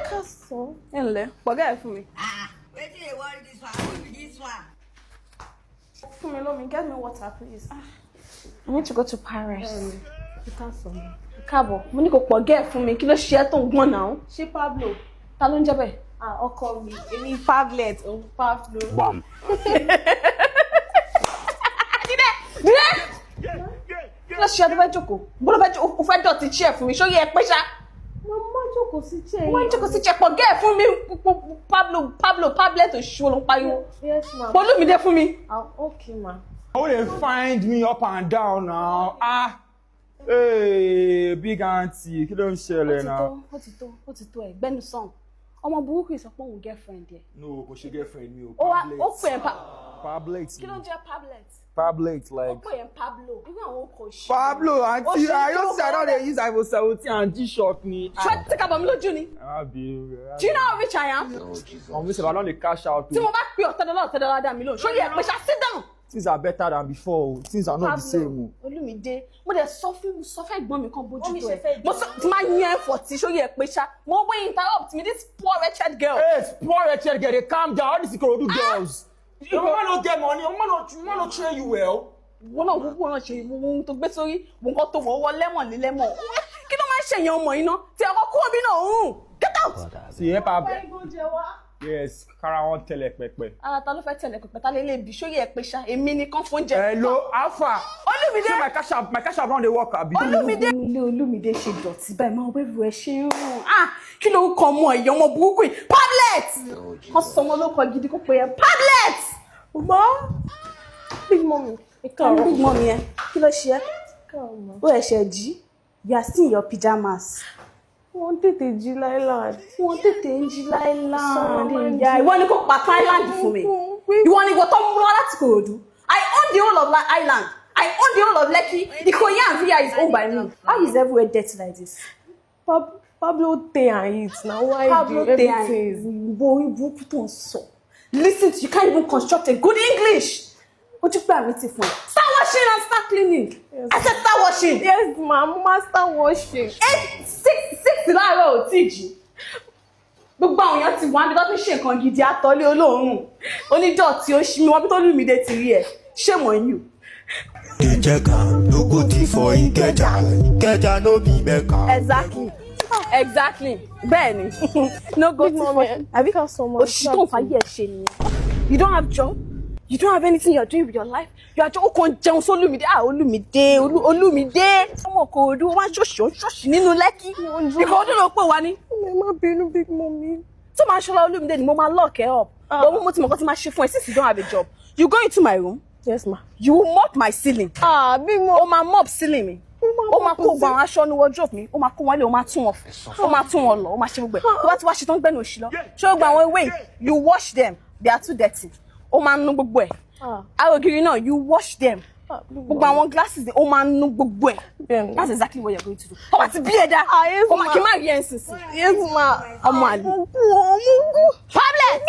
Castle. Hello. Forget for me. Wait till you want this one. Give me this one. For me, love me. Get me water, please. I need to go to Paris. Castle. Cabo. Mo ní kó forget for me. Kí ló ṣe tó ń gbọ́n now? Ṣé Pablo. Ta ló ń jẹ́ bẹ́ẹ̀? Ọkọ mi. Èmi Pablet. Pablo. Bam. Kí ló ṣe tó fẹ́ jókòó? Bó ló fẹ́ jókòó? O fẹ́ dọ̀tí chair fún mi. Ṣó yẹ pé ṣá? Mama jókòó sí chair. Wọ́n jókòó sí chair forget fún mi. Pablo Pablet òṣùwọ̀n ló ń pariwo. Yes, ma. Olúmídé fún mi. Okay, ma. How they find me up and down now? Hey, big auntie, kí ló ń ṣẹlẹ̀ now? Ó ti tó ẹ̀gbẹ́nu sàn. Ọmọ burúkú yìí sọ pé òun girlfriend ẹ̀. No, kò ṣe girlfriend mi o. Ó pè é Pablet. Kí ló ń jẹ́ Pablet? Pablet Ó like. pè é Pablo. Irú àwọn kò ṣe. Pablo, auntie, I don't just said I don't use iPhone 17 and G-Shock ni. Ṣé tí kábọ̀ mi lójú ni? Do you know how rich I am? I'm missing, I don't dey cash out. Tí mo bá pè $10 dá mi lóhùn. Ṣó yẹ pé ṣá sit down. Things are better than before. Things are not the same. Olúmídé, mo dẹ̀ sọ fẹ́ ẹ̀gbọ́n mi kan bójú tó ẹ̀. Mo sọ ti máa yan ẹ̀fọ́ tí ṣó yẹ pé ṣá. Mo wé interrupt me this poor wretched girl. Hey, poor wretched girl, they calm down. All these Ikorodu girls. Your mama no get money. Your mama no train you well. Wọ́n náà gbogbo náà ṣe ohun tó gbé sórí nǹkan tó wọ́wọ́ lẹ́mọ̀n lé lẹ́mọ̀n. Kí ló máa ń ṣèyàn ọmọ yìí ná? Tí ọkọ̀ kúrò bí náà ń get out. See, hey, Pablo. Yes, Kara won't tell Pepe. Ta ló fẹ́ tẹ̀lé pẹ̀pẹ̀ ta lè lè bí ṣóyè ẹ̀ pé ṣá èmi nìkan fún oúnjẹ. Hello, Alpha. Olúmídé. Say my cash app round the work abi. Olúmídé. Ilé Olúmídé ṣe dọ̀tí báyìí máa wẹ́ẹ̀rù ẹ̀ ṣe ń rùn. Kí ló ń kọ ọmọ ẹ̀yọ́ ọmọ burúkú yìí? Pablet! Wọ́n sọ wọn ló kọ gidi kó pe ẹ Pablet! Mama. Big mommy. Big mommy ẹ. Kí ló ṣe ẹ́? Ó ẹ̀ṣẹ̀ jí. You are still in your pajamas. Wọ́n tètè jí Island. Wọ́n tètè ń jí Island. Ìwọ ni kò pa Island fún mi. Ìwọ ni ìwọ tó ń múra láti Kòròdú. I own the whole of Island. I own the whole of Lekki. Ikoyi and Via is owned by me. How is everywhere dirty like this? Pablo stay and eat. Now why Pablo do stay everything? and listen to you can't even construct a good English. What you pay me for? Start washing and start cleaning. Yes. I said start washing. Yes, ma. Mama start washing. 6 láàárọ̀ ò tí jí. Gbogbo àwọn èèyàn ti wá níbi tó fi ṣe nǹkan gidi àtọ́lé olóòórùn. Onídọ̀tí ó ṣí mi wọ́n bí tó Olúmídé ti rí ẹ̀. Shame on you. Ìjẹ̀ka no go tea for Ìkẹjà no be Mecca. Exactly. Bẹ́ẹ̀ni. No go tea for Have you got someone? Òṣì tó ń fa yẹ̀ ṣe nìyẹn. You don't have job. You don't have anything you're doing with your life. You are just on jẹun so Olúmídé. Olúmídé. Ọmọ Kòròdú wá ṣọ́ọ̀ṣì nínú Lẹ́kì. Ìkòròdú ló pè wá ní. Má bínú big mommy. Tó máa ṣọlá Olúmídé ni mo máa lock ẹ up. But mo ti mọ̀ kó ti máa ṣe fún ẹ since you don't have a job. You go into my room. Yes, ma. You will mop my ceiling. Big mom. O máa mop ceiling mi. O máa kó gbogbo àwọn aṣọ ní wardrobe mi. O máa kó wọn lé, o máa tún wọn fọ̀. O máa tún wọn lọ, o máa ṣe gbogbo ẹ̀. Tó bá ti wá ṣe tán gbẹ́nu òṣì lọ. Ṣé o gba àwọn ewé? You wash them. They are too dirty. O máa nu gbogbo ẹ̀. Àrògiri náà, you wash them. Gbogbo àwọn glasses o máa nu gbogbo ẹ̀. That's exactly what you're going to do. O máa ti bí ẹ̀dá. O máa kí n má rí ẹ̀ ń sísìn. Yes, ma. Ọmọ àlè. Pablet!